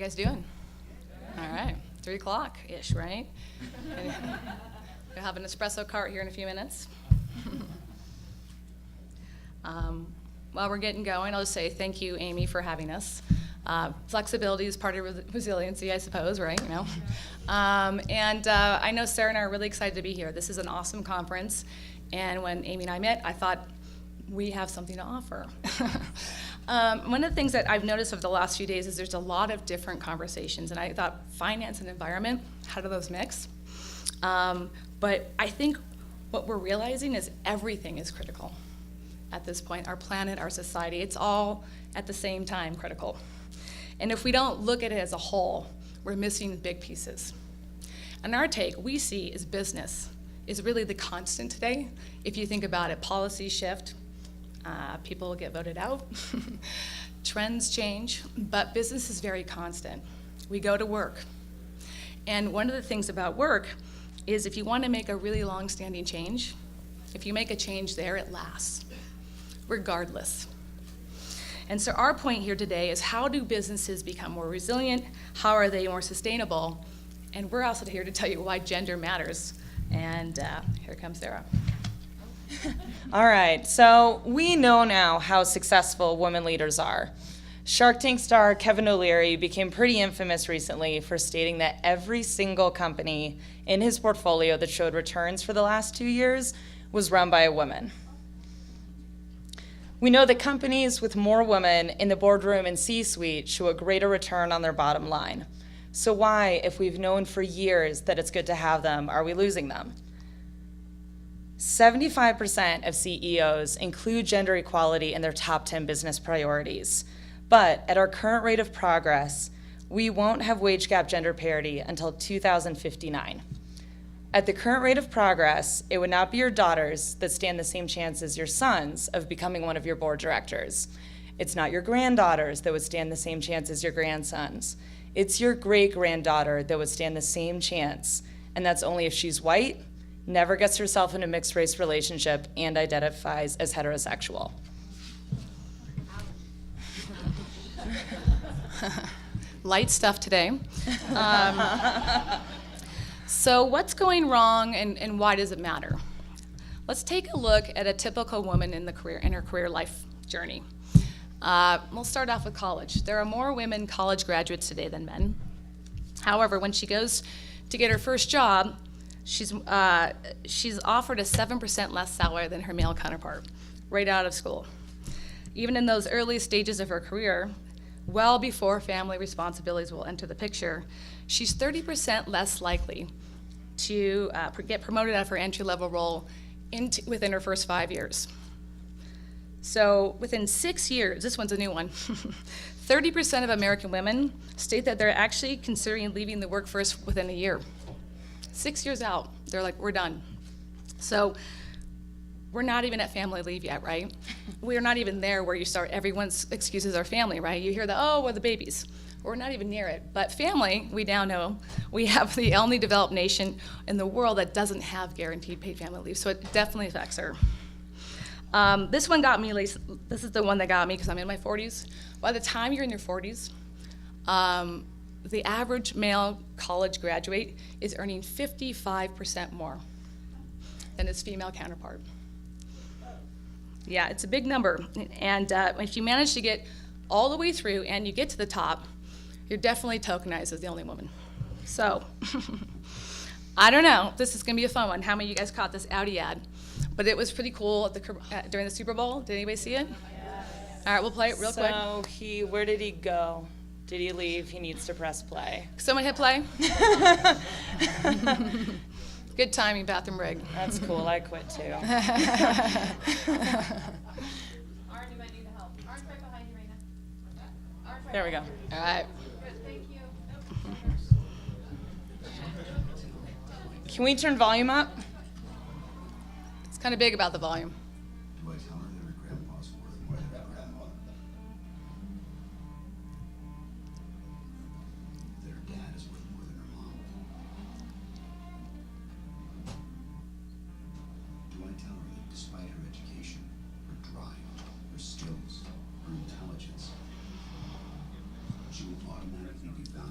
guys doing? All right, 3 o'clock-ish, right? We'll have an espresso cart here in a few minutes. While we're getting going, I'll just say thank you, Amy, for having us. Flexibility is part of resiliency, I suppose, right? You know. I know Sara and I are really excited to be here. This is an awesome conference, and when Amy and I met, I thought we have something to offer. One of the things that I've noticed over the last few days is there's a lot of different conversations, and I thought finance and environment, how do those mix? But I think what we're realizing is everything is critical at this point. Our planet, our society, it's all at the same time critical. And if we don't look at it as a whole, we're missing big pieces. And our take, we see is business is really the constant today. If you think about it, policies shift, people get voted out, trends change, but business is very constant. We go to work. And one of the things about work is if you want to make a really long-standing change, if you make a change there, it lasts, regardless. And so our point here today is how do businesses become more resilient? How are they more sustainable? And we're also here to tell you why gender matters. And here comes Sara. All right, so we know now how successful women leaders are. Shark Tank star Kevin O'Leary became pretty infamous recently for stating that every single company in his portfolio that showed returns for the last 2 years was run by a woman. We know that companies with more women in the boardroom and C-suite show a greater return on their bottom line. So why, if we've known for years that it's good to have them, are we losing them? 75% of CEOs include gender equality in their top 10 business priorities. But at our current rate of progress, we won't have wage gap gender parity until 2059. At the current rate of progress, it would not be your daughters that stand the same chance as your sons of becoming one of your board directors. It's not your granddaughters that would stand the same chance as your grandsons. It's your great-granddaughter that would stand the same chance, and that's only if she's white, never gets herself in a mixed-race relationship, and identifies as heterosexual. Light stuff today. So what's going wrong and why does it matter? Let's take a look at a typical woman in her career life journey. We'll start off with college. There are more women college graduates today than men. However, when she goes to get her first job, she's offered a 7% less salary than her male counterpart right out of school. Even in those early stages of her career, well before family responsibilities will enter the picture, she's 30% less likely to get promoted out of her entry-level role within her first 5 years. So within 6 years, this one's a new one, 30% of American women state that they're actually considering leaving the workforce within a year. 6 years out, they're like, we're done. So we're not even at family leave yet, right? We're not even there where you start, everyone's excuses are family, right? You hear we're the babies. We're not even near it. But family, we now know, we have the only developed nation in the world that doesn't have guaranteed paid family leave, so it definitely affects her. This one got me, at least, this is the one that got me because I'm in my 40s. By the time you're in your 40s, the average male college graduate is earning 55% more than his female counterpart. Yeah, it's a big number. And if you manage to get all the way through and you get to the top, you're definitely tokenized as the only woman. So, I don't know, this is gonna be a fun one. How many of you guys caught this Audi ad? But it was pretty cool during the Super Bowl. Did anybody see it? All right, we'll play it real quick. So where did he go? Did he leave? He needs to press play. Someone hit play? Good timing, bathroom break. That's cool, I quit too. Aaron, you might need the help. Aaron's right behind you right now. Aaron's right There we go. All right. Good, thank you. Can we turn volume up? It's kind of big about the volume. Do I tell her that her grandpa's worth more than her grandma? That her dad is worth more than her mom? Do I tell her that despite her education, her drive, her skills, her intelligence, she will automatically be valued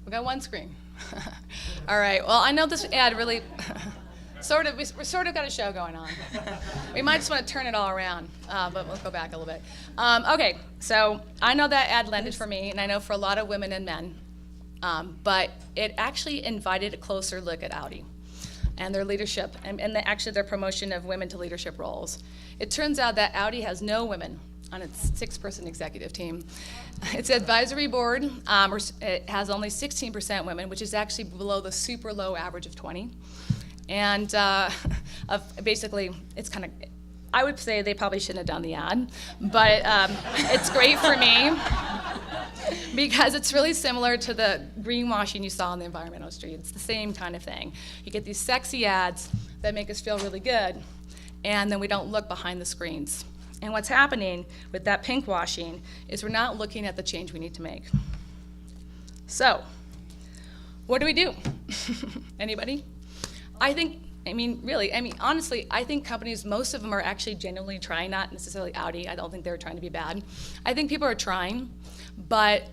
We got one screen. All right, well, I know this ad really, we sort of got a show going on. We might just want to turn it all around, but we'll go back a little bit. Okay, so I know that ad landed for me, and I know for a lot of women and men, but it actually invited a closer look at Audi and their leadership, and actually their promotion of women to leadership roles. It turns out that Audi has no women on its 6-person executive team. Its advisory board, it has only 16% women, which is actually below the super low average of 20. And basically, it's kind of, I would say they probably shouldn't have done the ad, but it's great for me because it's really similar to the greenwashing you saw on the environmental street. It's the same kind of thing. You get these sexy ads that make us feel really good, and then we don't look behind the screens. And what's happening with that pink washing is we're not looking at the change we need to make. So, what do we do? Anybody? Honestly, I think companies, most of them are actually genuinely trying, not necessarily Audi. I don't think they're trying to be bad. I think people are trying, but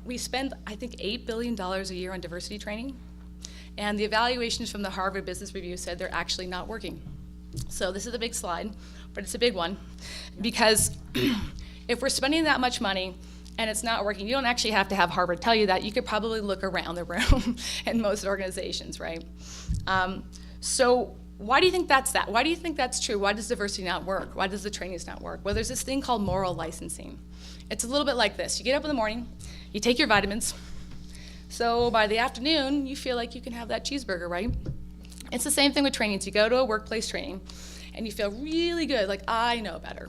we spend, I think, $8 billion a year on diversity training. And the evaluations from the Harvard Business Review said they're actually not working. So this is a big slide, but it's a big one, because if we're spending that much money and it's not working, you don't actually have to have Harvard tell you that. You could probably look around the room in most organizations, right? So why do you think that's that? Why do you think that's true? Why does diversity not work? Why does the trainings not work? Well, there's this thing called moral licensing. It's a little bit like this. You get up in the morning, you take your vitamins, so by the afternoon, you feel like you can have that cheeseburger, right? It's the same thing with trainings. You go to a workplace training, and you feel really good, like, I know better.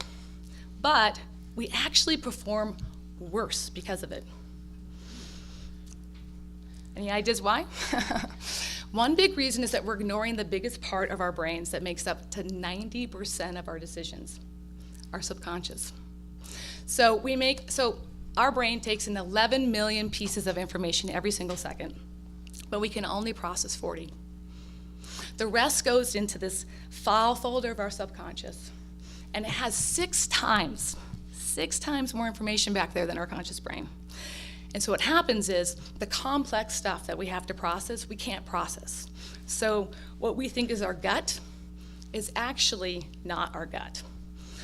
But we actually perform worse because of it. Any ideas why? One big reason is that we're ignoring the biggest part of our brains that makes up to 90% of our decisions, our subconscious. So our brain takes in 11 million pieces of information every single second, but we can only process 40. The rest goes into this file folder of our subconscious, and it has 6 times more information back there than our conscious brain. And so what happens is the complex stuff that we have to process, we can't process. So what we think is our gut is actually not our gut.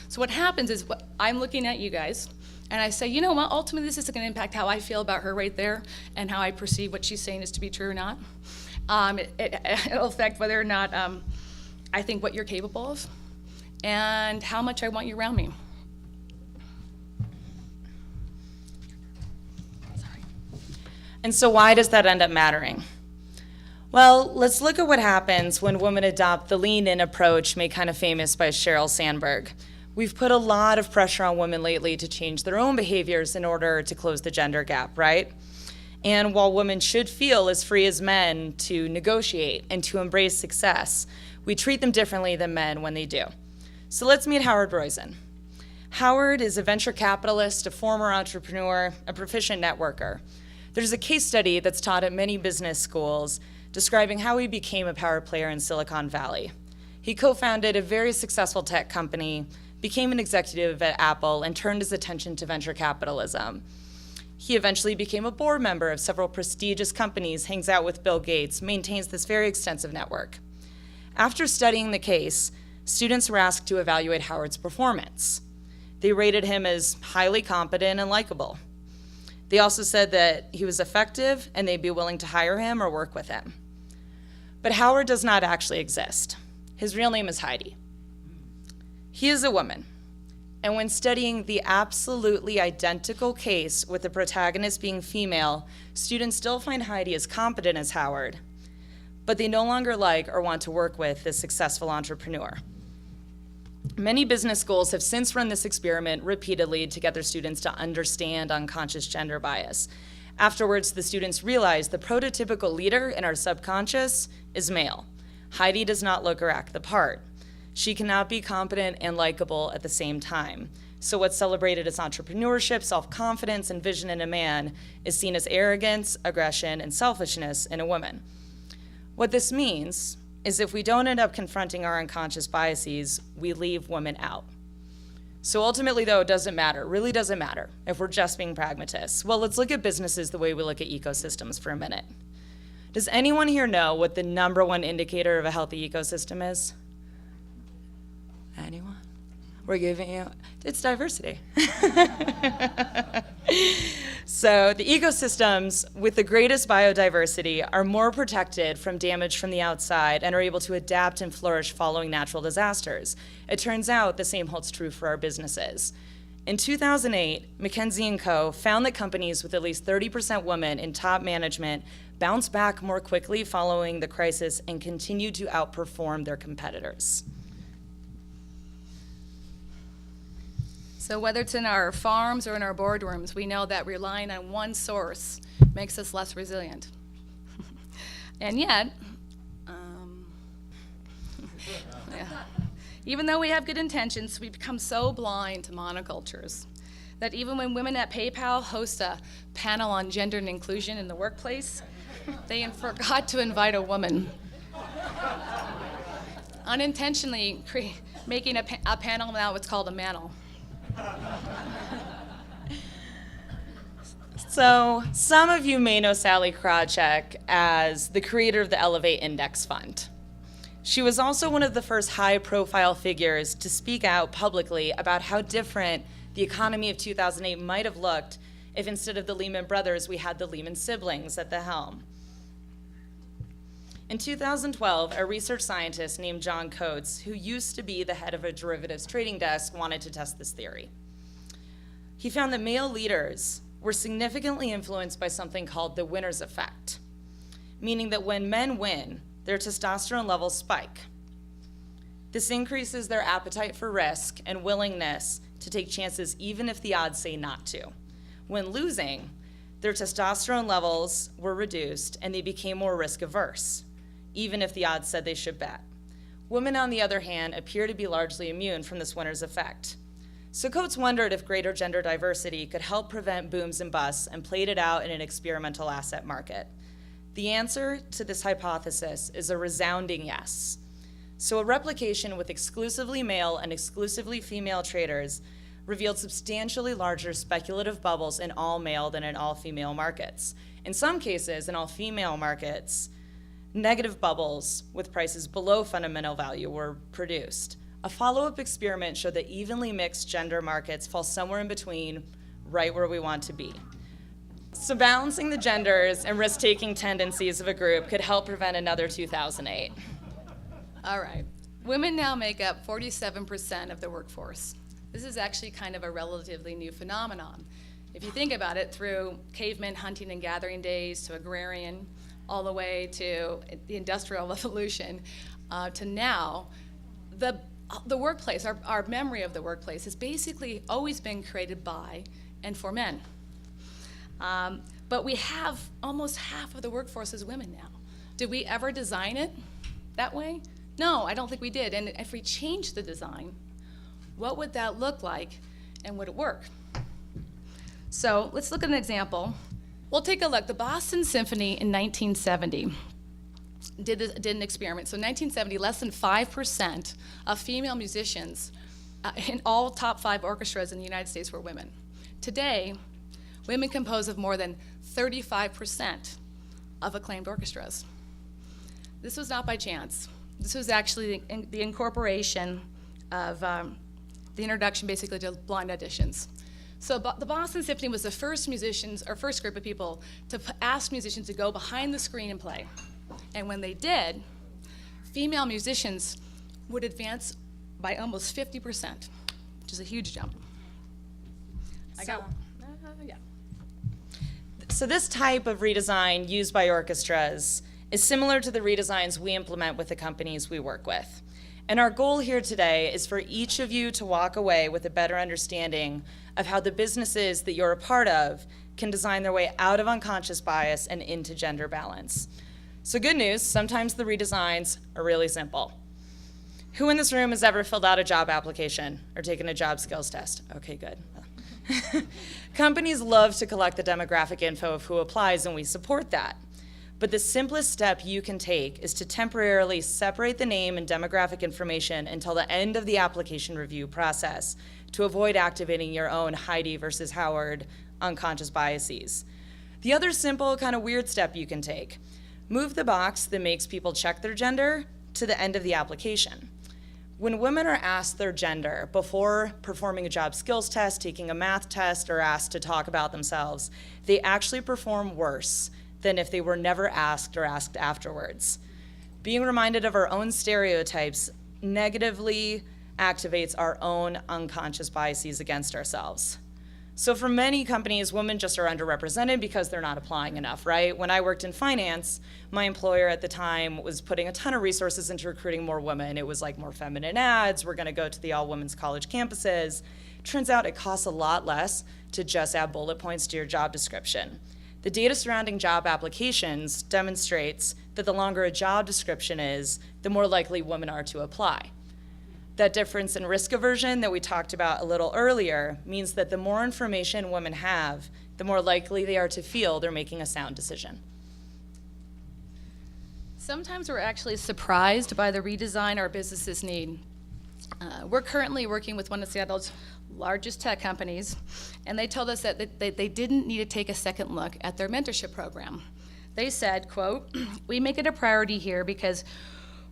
So what happens is I'm looking at you guys, and I say, you know what, ultimately this isn't going to impact how I feel about her right there and how I perceive what she's saying is to be true or not. It'll affect whether or not I think what you're capable of and how much I want you around me. Sorry. And so why does that end up mattering? Well, let's look at what happens when women adopt the lean-in approach made kind of famous by Sheryl Sandberg. We've put a lot of pressure on women lately to change their own behaviors in order to close the gender gap, right? And while women should feel as free as men to negotiate and to embrace success, we treat them differently than men when they do. So let's meet Howard Roizen. Howard is a venture capitalist, a former entrepreneur, a proficient networker. There's a case study that's taught at many business schools describing how he became a power player in Silicon Valley. He co-founded a very successful tech company, became an executive at Apple, and turned his attention to venture capitalism. He eventually became a board member of several prestigious companies, hangs out with Bill Gates, maintains this very extensive network. After studying the case, students were asked to evaluate Howard's performance. They rated him as highly competent and likable. They also said that he was effective and they'd be willing to hire him or work with him. But Howard does not actually exist. His real name is Heidi. He is a woman. And when studying the absolutely identical case with the protagonist being female, students still find Heidi as competent as Howard, but they no longer like or want to work with this successful entrepreneur. Many business schools have since run this experiment repeatedly to get their students to understand unconscious gender bias. Afterwards, the students realize the prototypical leader in our subconscious is male. Heidi does not look or act the part. She cannot be competent and likable at the same time. So what's celebrated as entrepreneurship, self-confidence, and vision in a man is seen as arrogance, aggression, and selfishness in a woman. What this means is if we don't end up confronting our unconscious biases, we leave women out. So ultimately, though, it doesn't matter. It really doesn't matter if we're just being pragmatists. Well, let's look at businesses the way we look at ecosystems for a minute. Does anyone here know what the #1 indicator of a healthy ecosystem is? Anyone? We're giving you, it's diversity. So the ecosystems with the greatest biodiversity are more protected from damage from the outside and are able to adapt and flourish following natural disasters. It turns out the same holds true for our businesses. In 2008, McKinsey & Co. found that companies with at least 30% women in top management bounced back more quickly following the crisis and continued to outperform their competitors. So whether it's in our farms or in our boardrooms, we know that relying on one source makes us less resilient. And yet, even though we have good intentions, we become so blind to monocultures that even when women at PayPal host a panel on gender and inclusion in the workplace, they forgot to invite a woman. Unintentionally making a panel now what's called a mantle. So some of you may know Sally Krawcheck as the creator of the Elevate Index Fund. She was also one of the first high-profile figures to speak out publicly about how different the economy of 2008 might have looked if instead of the Lehman Brothers, we had the Lehman siblings at the helm. In 2012, a research scientist named John Coates, who used to be the head of a derivatives trading desk, wanted to test this theory. He found that male leaders were significantly influenced by something called the winner's effect, meaning that when men win, their testosterone levels spike. This increases their appetite for risk and willingness to take chances even if the odds say not to. When losing, their testosterone levels were reduced and they became more risk averse, even if the odds said they should bet. Women, on the other hand, appear to be largely immune from this winner's effect. So Coates wondered if greater gender diversity could help prevent booms and busts and played it out in an experimental asset market. The answer to this hypothesis is a resounding yes. So a replication with exclusively male and exclusively female traders revealed substantially larger speculative bubbles in all male than in all female markets. In some cases, in all female markets, negative bubbles with prices below fundamental value were produced. A follow-up experiment showed that evenly mixed gender markets fall somewhere in between, right where we want to be. So balancing the genders and risk-taking tendencies of a group could help prevent another 2008. All right. Women now make up 47% of the workforce. This is actually kind of a relatively new phenomenon. If you think about it, through caveman hunting and gathering days to agrarian, all the way to the Industrial Revolution, to now, the workplace, our memory of the workplace has basically always been created by and for men. But we have almost half of the workforce as women now. Did we ever design it that way? No, I don't think we did. And if we changed the design, what would that look like and would it work? So let's look at an example. We'll take a look. The Boston Symphony in 1970 did an experiment. So in 1970, less than 5% of female musicians in all top 5 orchestras in the United States were women. Today, women compose of more than 35% of acclaimed orchestras. This was not by chance. This was actually the incorporation of the introduction basically to blind auditions. So the Boston Symphony was the first group of people to ask musicians to go behind the screen and play. And when they did, female musicians would advance by almost 50%, which is a huge jump. So this type of redesign used by orchestras is similar to the redesigns we implement with the companies we work with. And our goal here today is for each of you to walk away with a better understanding of how the businesses that you're a part of can design their way out of unconscious bias and into gender balance. So good news, sometimes the redesigns are really simple. Who in this room has ever filled out a job application or taken a job skills test? Okay, good. Companies love to collect the demographic info of who applies, and we support that. But the simplest step you can take is to temporarily separate the name and demographic information until the end of the application review process to avoid activating your own Heidi versus Howard unconscious biases. The other simple, kind of weird step you can take: move the box that makes people check their gender to the end of the application. When women are asked their gender before performing a job skills test, taking a math test, or asked to talk about themselves, they actually perform worse than if they were never asked or asked afterwards. Being reminded of our own stereotypes negatively activates our own unconscious biases against ourselves. So for many companies, women just are underrepresented because they're not applying enough, right? When I worked in finance, my employer at the time was putting a ton of resources into recruiting more women. It was like more feminine ads, we're gonna go to the all-women's college campuses. Turns out it costs a lot less to just add bullet points to your job description. The data surrounding job applications demonstrates that the longer a job description is, the more likely women are to apply. That difference in risk aversion that we talked about a little earlier means that the more information women have, the more likely they are to feel they're making a sound decision. Sometimes we're actually surprised by the redesign our businesses need. We're currently working with one of Seattle's largest tech companies, and they told us that they didn't need to take a second look at their mentorship program. They said, quote, "We make it a priority here because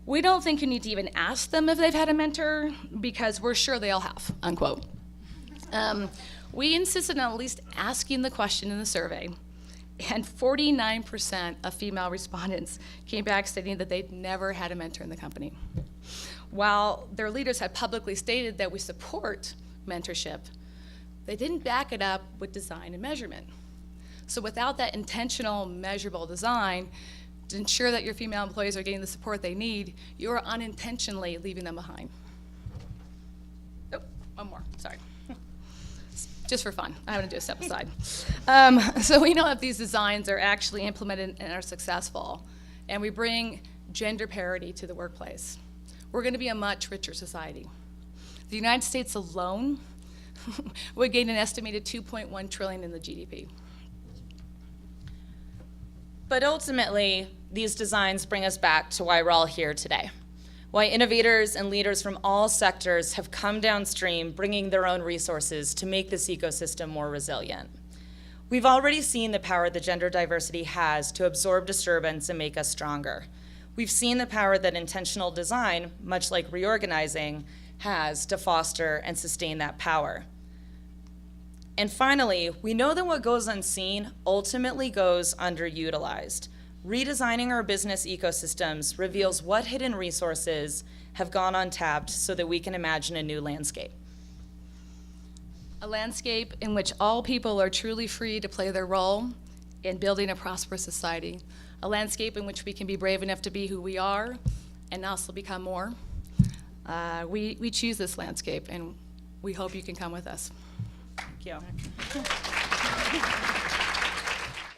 we don't think you need to even ask them if they've had a mentor because we're sure they all have," unquote. We insisted on at least asking the question in the survey, and 49% of female respondents came back stating that they'd never had a mentor in the company. While their leaders had publicly stated that we support mentorship, they didn't back it up with design and measurement. So without that intentional, measurable design to ensure that your female employees are getting the support they need, you are unintentionally leaving them behind. Oh, one more, sorry. Just for fun, I'm gonna do a step aside. So we know if these designs are actually implemented and are successful, and we bring gender parity to the workplace, we're gonna be a much richer society. The United States alone would gain an estimated $2.1 trillion in the GDP. But ultimately, these designs bring us back to why we're all here today. Why innovators and leaders from all sectors have come downstream bringing their own resources to make this ecosystem more resilient. We've already seen the power that gender diversity has to absorb disturbance and make us stronger. We've seen the power that intentional design, much like reorganizing, has to foster and sustain that power. And finally, we know that what goes unseen ultimately goes underutilized. Redesigning our business ecosystems reveals what hidden resources have gone untapped so that we can imagine a new landscape. A landscape in which all people are truly free to play their role in building a prosperous society. A landscape in which we can be brave enough to be who we are and also become more. We choose this landscape, and we hope you can come with us. Thank you.